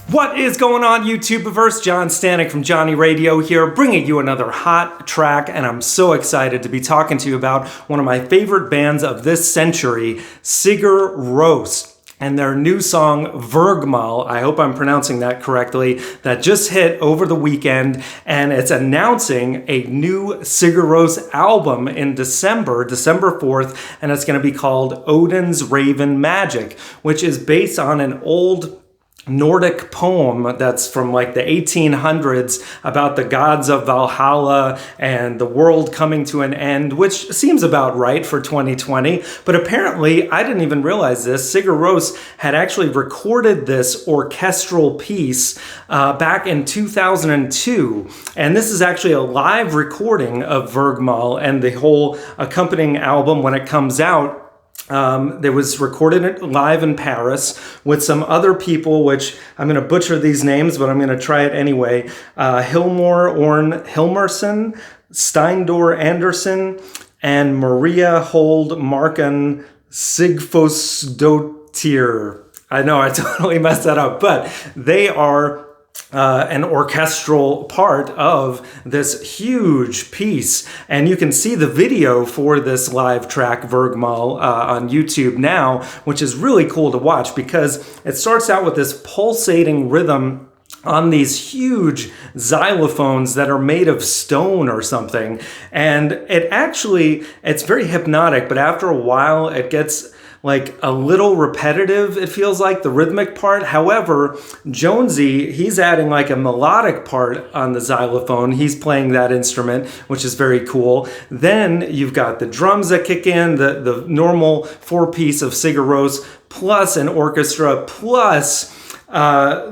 What is going on, YouTubeverse? John Stanek from Johnny Radio here, bringing you another hot track, and I'm so excited to be talking to you about one of my favorite bands of this century, Sigur Rós, and their new song, Dvergmál, I hope I'm pronouncing that correctly, that just hit over the weekend, and it's announcing a new Sigur Rós album in December 4th, and it's going to be called Odin's Raven Magic, which is based on an old Nordic poem that's from like the 1800s about the gods of Valhalla and the world coming to an end, which seems about right for 2020. But apparently, I didn't even realize this, Sigur Rós had actually recorded this orchestral piece back in 2002. And this is actually a live recording of Dvergmál and the whole accompanying album when it comes out. It was recorded live in Paris with some other people, which I'm going to butcher these names, but I'm going to try it anyway. Hilmor Orn Hilmerson, Steindor Anderson, and Maria Hold Marken Sigfosdottir. I know I totally messed that up, but they are an orchestral part of this huge piece. And you can see the video for this live track, Dvergmál, on YouTube now, which is really cool to watch because it starts out with this pulsating rhythm on these huge xylophones that are made of stone or something. And it's very hypnotic, but after a while it gets like a little repetitive, it feels like, the rhythmic part. However, Jonesy, he's adding like a melodic part on the xylophone. He's playing that instrument, which is very cool. Then you've got the drums that kick in, the normal four-piece of Sigur Rós, plus an orchestra, plus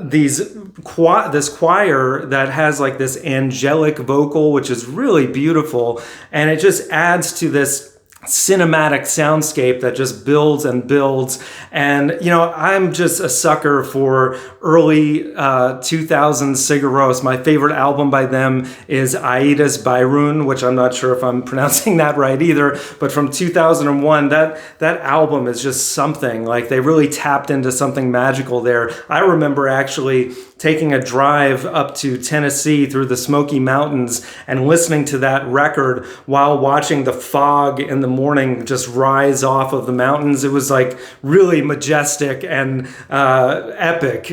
this choir that has like this angelic vocal, which is really beautiful. And it just adds to this cinematic soundscape that just builds and builds. And I'm just a sucker for early 2000s Sigur Rós. My favorite album by them is Aidas Byrun, which I'm not sure if I'm pronouncing that right either, but from 2001, that album is just something. Like, they really tapped into something magical there. I remember actually taking a drive up to Tennessee through the Smoky Mountains and listening to that record while watching the fog in the morning just rise off of the mountains. It was like really majestic and epic,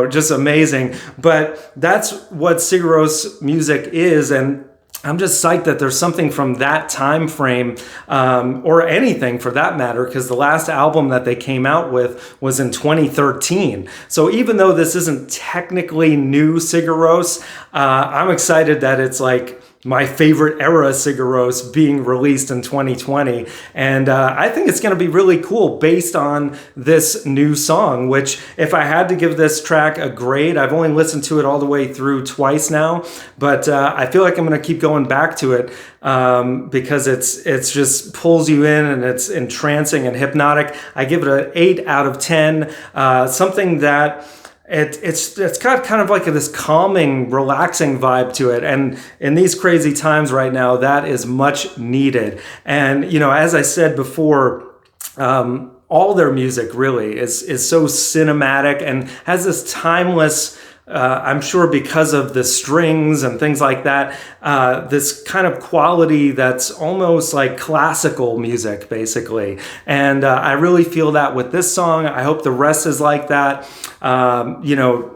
just amazing. But that's what Sigur Rós music is, and I'm just psyched that there's something from that time frame, or anything for that matter, because the last album that they came out with was in 2013. So even though this isn't technically new Sigur Rós, I'm excited that it's like my favorite era Sigur Rós being released in 2020. And I think it's going to be really cool based on this new song, which, if I had to give this track a grade, I've only listened to it all the way through twice now, but I feel like I'm going to keep going back to it because it's just pulls you in and it's entrancing and hypnotic. I give it an 8 out of 10, something that it's got kind of like this calming, relaxing vibe to it. And in these crazy times right now, that is much needed. And, as I said before, all their music really is so cinematic and has this timeless, I'm sure because of the strings and things like that, this kind of quality that's almost like classical music, basically. And I really feel that with this song. I hope the rest is like that.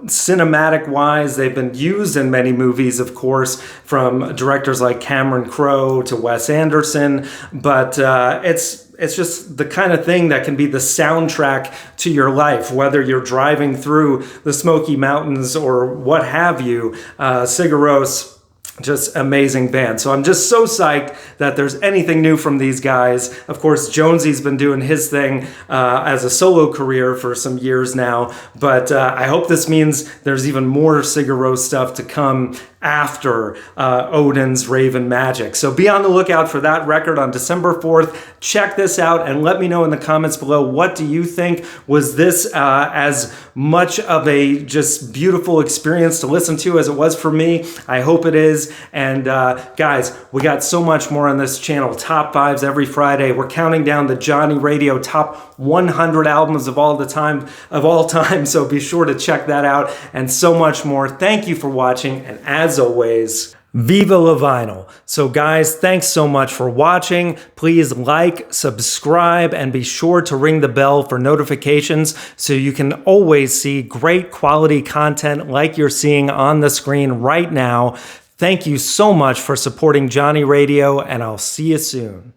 Cinematic wise, they've been used in many movies, of course, from directors like Cameron Crowe to Wes Anderson, but it's just the kind of thing that can be the soundtrack to your life, whether you're driving through the Smoky Mountains or what have you. Sigur Rós, just amazing band. So I'm just so psyched that there's anything new from these guys. Of course, Jonesy's been doing his thing as a solo career for some years now, but I hope this means there's even more Sigur Rós stuff to come after Odin's Raven Magic. So be on the lookout for that record on December 4th. Check this out and let me know in the comments below, what do you think? Was this as much of a just beautiful experience to listen to as it was for me? I hope it is. always. And guys, we got so much more on this channel. Top 5s every Friday. We're counting down the Johnny Radio top 100 albums of all time. So be sure to check that out and so much more. Thank you for watching. And as always, Viva la vinyl. So guys, thanks so much for watching. Please like, subscribe, and be sure to ring the bell for notifications so you can always see great quality content like you're seeing on the screen right now. Thank you so much for supporting Johnny Radio, and I'll see you soon.